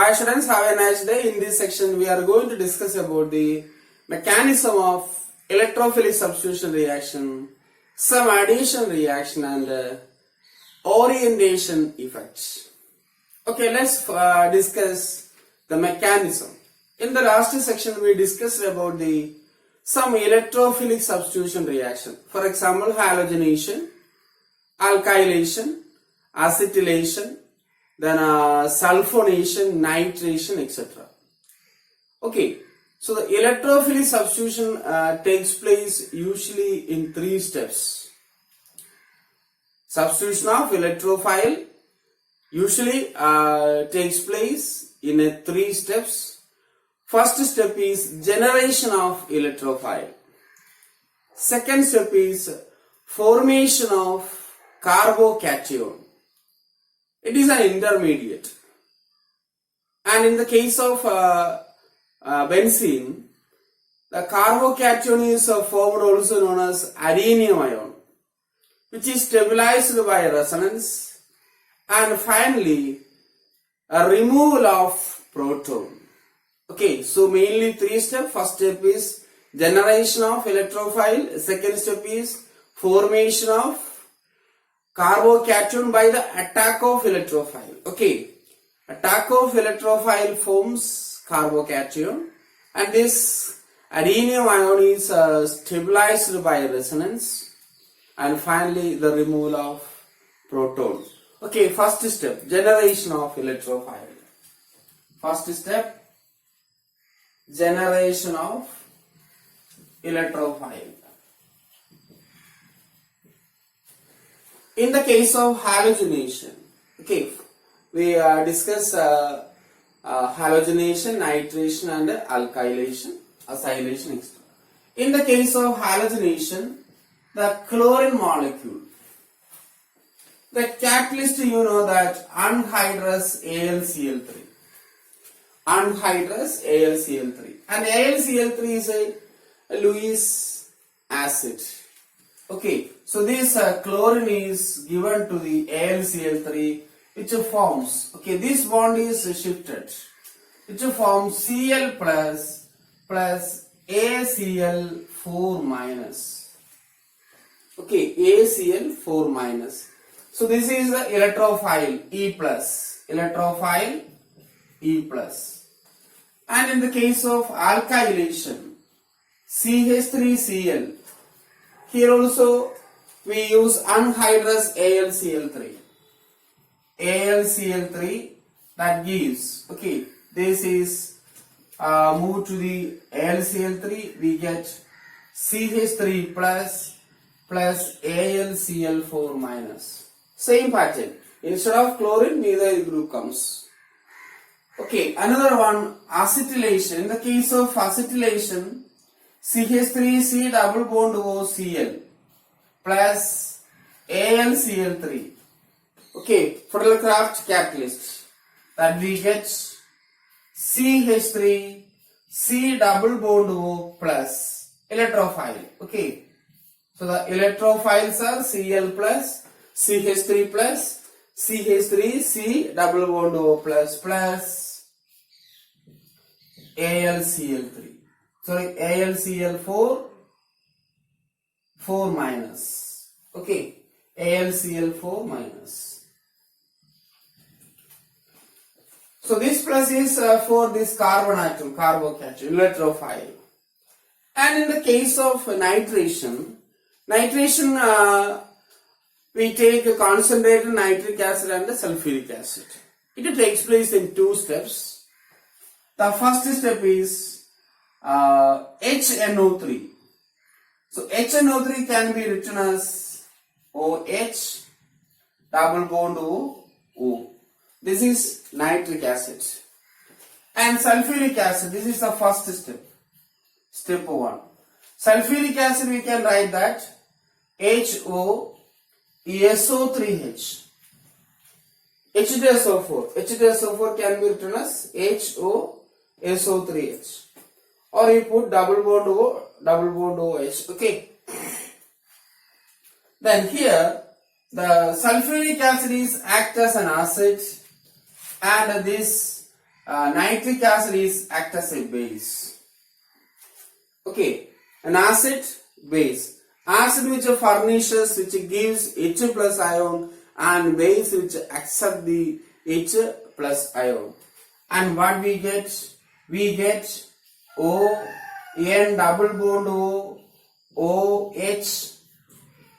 Hi students, have a nice day. In this section we are going to discuss about the mechanism of electrophilic substitution reaction, some addition reaction and orientation effects. Okay, let's discuss the mechanism. In the last section we discussed about the some electrophilic substitution reaction. For example, halogenation, alkylation, acetylation, then sulfonation, nitration, etc. Okay, so the electrophilic substitution takes place usually in 3 steps. Substitution of electrophile usually takes place in 3 steps. First step is generation of electrophile. Second step is formation of carbocation. It is an intermediate. And in the case of benzene, the carbocation is formed also known as adenine ion, which is stabilized by resonance, and finally a removal of proton. Okay, so mainly 3 steps. First step is generation of electrophile. Second step is formation of carbocation by the attack of electrophile. Okay, attack of electrophile forms carbocation, and this adenine ion is stabilized by resonance, and finally the removal of proton. Okay, first step, generation of electrophile. First step, generation of electrophile. In the case of halogenation, okay, we discuss halogenation, nitration and alkylation, acylation, etc. In the case of halogenation, the chlorine molecule, the catalyst, you know that anhydrous AlCl3. Anhydrous AlCl3. And AlCl3 is a Lewis acid. Okay, so this chlorine is given to the AlCl3, which forms, okay, this bond is shifted, which forms Cl plus ACl4 minus. Okay, ACl4 minus. So this is the electrophile E plus. Electrophile E plus. And in the case of alkylation, CH3Cl. Here also we use anhydrous AlCl3. AlCl3 that gives, okay, this is moved to the AlCl3, we get CH3 plus AlCl4 minus. Same pattern. Instead of chlorine, neither group comes. Okay, another one, acetylation. In the case of acetylation, CH3C double bond OCl plus AlCl3. Okay, Friedel-Crafts catalyst, that we get CH3C double bond O plus electrophile. Okay, so the electrophiles are Cl plus CH3 plus CH3C double bond O plus AlCl3. Sorry, AlCl4 minus. Okay, AlCl4 minus. So this plus is for this carbon atom, carbocation, electrophile. And in the case of nitration, we take a concentrated nitric acid and the sulfuric acid. It takes place in 2 steps. The first step is HNO3. So HNO3 can be written as OH double bond O. This is nitric acid. And sulfuric acid, this is the first step. Step 1. Sulfuric acid, we can write that HOSO3H. H2SO4. H2SO4 can be written as HOSO3H. Or you put double bond OH. Okay. Then here the sulfuric acid is act as an acid, and this nitric acid is act as a base. Okay, an acid base. Acid which furnishes, which gives H plus ion, and base which accept the H plus ion. And what we get? We get O, N double bond O, OH,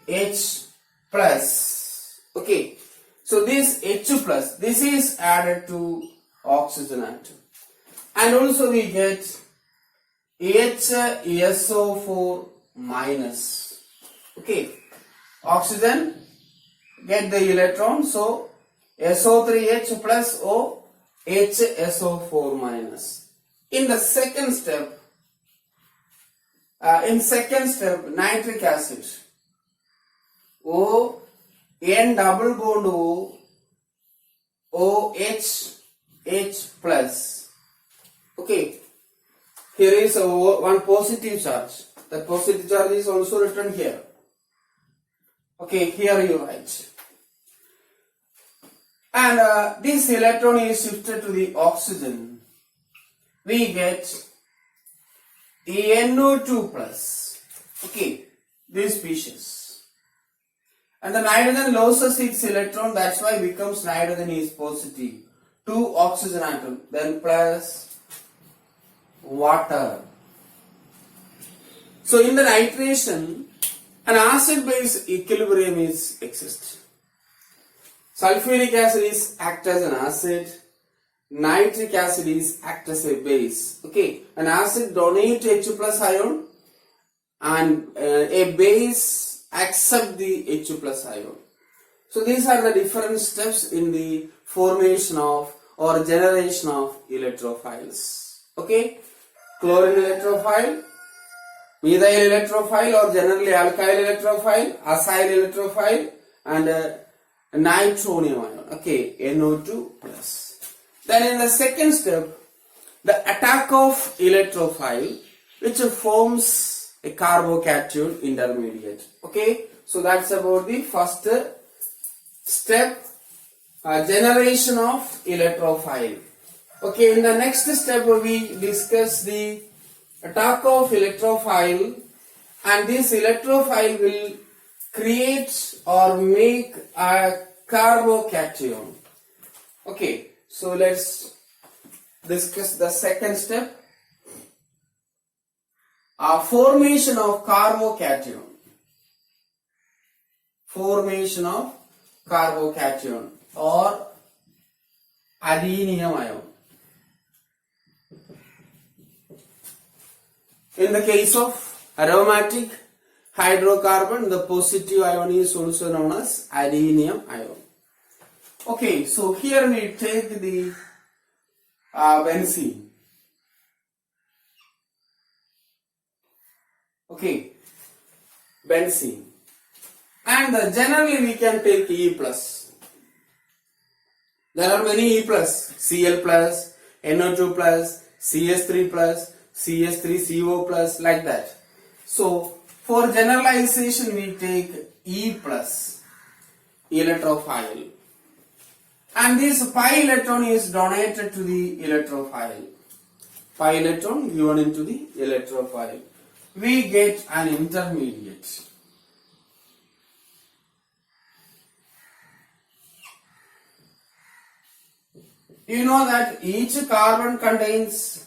H plus. Okay, so this H plus, this is added to oxygen atom. And also we get HSO4 minus. Okay, oxygen get the electron, so SO3H plus O, HSO4 minus. In the second step, nitric acid, O, N double bond O, OH, H plus. Okay, here is one positive charge. That positive charge is also written here. Okay, here you write. And this electron is shifted to the oxygen. We get NO2 plus. Okay, this species. And the nitrogen loses its electron, that's why becomes nitrogen is positive. 2 oxygen atom, then plus water. So in the nitration, an acid-base equilibrium is exists. Sulfuric acid is act as an acid. Nitric acid is act as a base. Okay, an acid donate H plus ion, and a base accept the H plus ion. So these are the different steps in the formation of or generation of electrophiles. Okay, chlorine electrophile, methyl electrophile or generally alkyl electrophile, acyl electrophile, and nitronium ion. Okay, NO2 plus. Then in the second step, the attack of electrophile, which forms a carbocation intermediate. Okay, so that's about the first step, generation of electrophile. Okay, in the next step we discuss the attack of electrophile, and this electrophile will create or make a carbocation. Okay, so let's discuss the second step, formation of carbocation. Formation of carbocation or adenine ion. In the case of aromatic hydrocarbon, the positive ion is also known as adenine ion. Okay, so here we take the benzene. Okay, benzene. And generally we can take E plus. There are many E plus, Cl plus, NO2 plus, CS3 plus, CS3CO plus, like that. So for generalization we take E plus, electrophile. And this pi electron is donated to the electrophile. Pi electron given into the electrophile. We get an intermediate. You know that each carbon contains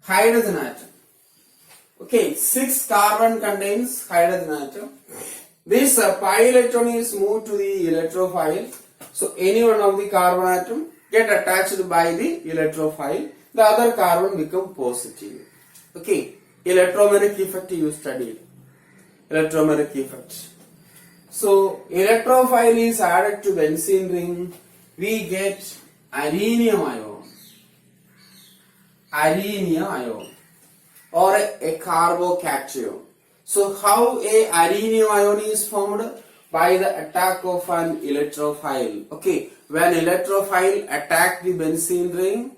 hydrogen atom. Okay, 6 carbon contains hydrogen atom. This pi electron is moved to the electrophile. So any one of the carbon atom get attached by the electrophile. The other carbon become positive. Okay, electromeric effect you studied. Electromeric effect. So electrophile is added to benzene ring. We get adenine ion. Adenine ion. Or a carbocation. So how a adenine ion is formed? By the attack of an electrophile. Okay, when electrophile attack the benzene ring,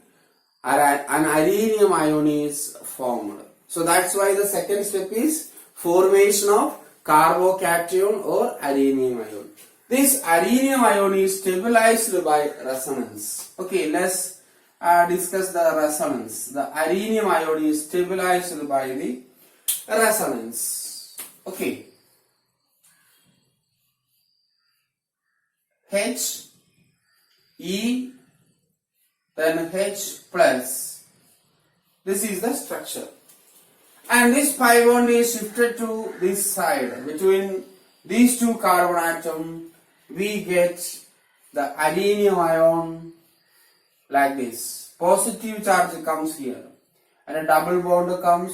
an adenine ion is formed. So that's why the second step is formation of carbocation or arenium ion. This arenium ion is stabilized by resonance. Okay, let's discuss the resonance. The arenium ion is stabilized by the resonance. Okay. H, E, then H plus. This is the structure. And this pi bond is shifted to this side. Between these two carbon atoms, we get the arenium ion like this. Positive charge comes here. And a double bond comes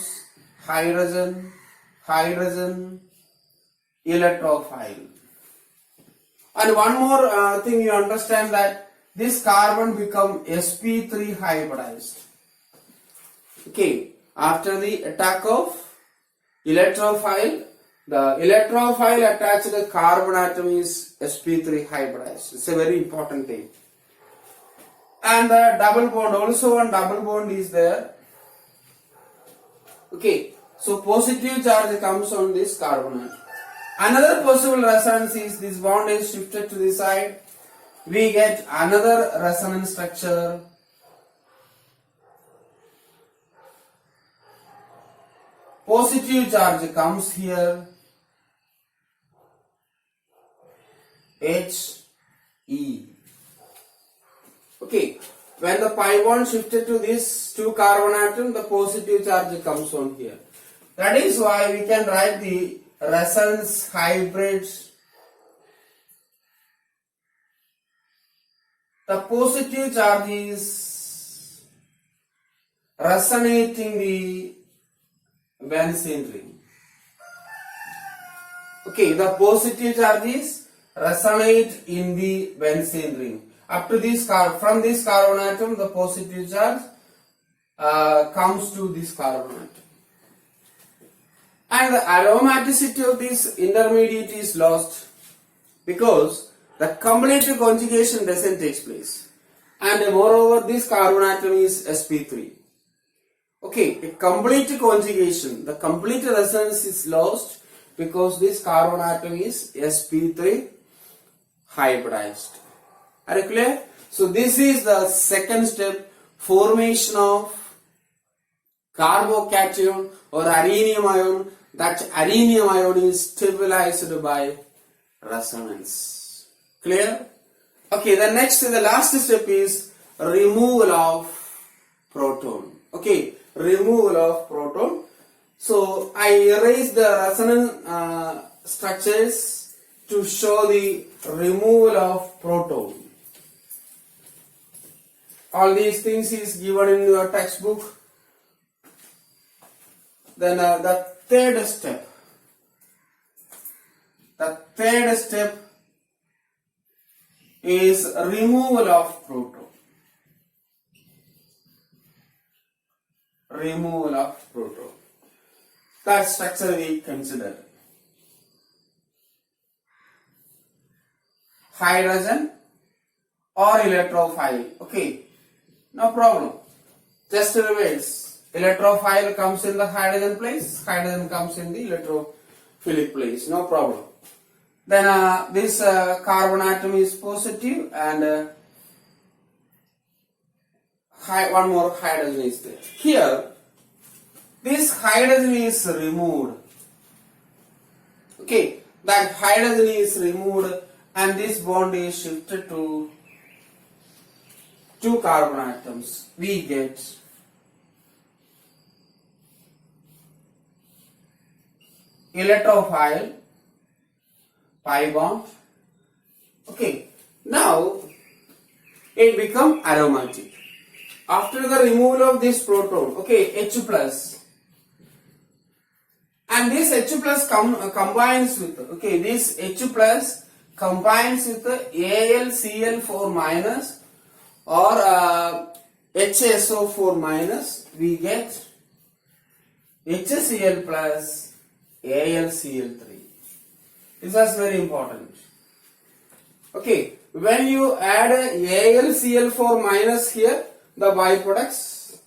hydrogen, hydrogen, electrophile. And one more thing you understand that this carbon become sp3 hybridized. Okay, after the attack of electrophile, the electrophile attached carbon atom is sp3 hybridized. It's a very important thing. And the double bond, also one double bond is there. Okay, so positive charge comes on this carbon atom. Another possible resonance is this bond is shifted to this side. We get another resonance structure. Positive charge comes here. H, E. Okay, when the pi bond shifted to this two carbon atom, the positive charge comes on here. That is why we can write the resonance hybrid. The positive charge is resonating the benzene ring. Okay, the positive charge is resonate in the benzene ring. Up to this from this carbon atom, the positive charge comes to this carbon atom. And the aromaticity of this intermediate is lost because the complete conjugation doesn't take place. And moreover, this carbon atom is sp3. Okay, a complete conjugation, the complete resonance is lost because this carbon atom is sp3 hybridized. Are you clear? So this is the second step, formation of carbocation or arenium ion. That arenium ion is stabilized by resonance. Clear? Okay, the last step is removal of proton. Okay, removal of proton. So I erase the resonance structures to show the removal of proton. All these things is given in your textbook. Then the third step is removal of proton. Removal of proton. That structure we consider. Hydrogen or electrophile. Okay, no problem. Just reverse. Electrophile comes in the hydrogen place, hydrogen comes in the electrophilic place, no problem. Then this carbon atom is positive and one more hydrogen is there. Here, this hydrogen is removed. Okay, that hydrogen is removed and this bond is shifted to two carbon atoms. We get electrophile, pi bond. Okay, now it become aromatic. After the removal of this proton, okay, H plus, and this H plus combines with, okay, this H plus combines with AlCl4 minus or HSO4 minus, we get HCl plus AlCl3. This is very important. Okay, when you add AlCl4 minus here, the byproducts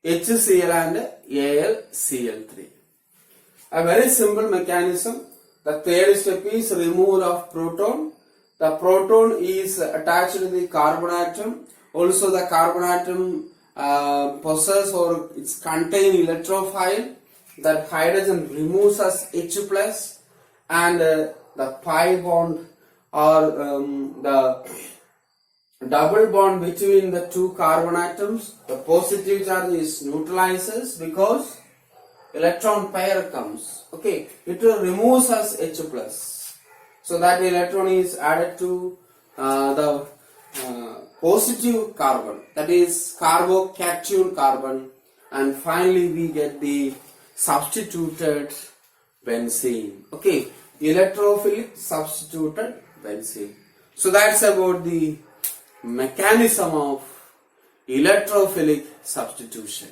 HCl and AlCl3. A very simple mechanism. The third step is removal of proton. The proton is attached to the carbon atom. Also the carbon atom possess or it's contain electrophile. That hydrogen removes as H plus, and the pi bond or the double bond between the two carbon atoms, the positive charge is neutralizes because electron pair comes. Okay, it removes as H plus. So that electron is added to the positive carbon, that is carbocation carbon, and finally we get the substituted benzene. Okay, electrophilic substituted benzene. So that's about the mechanism of electrophilic substitution.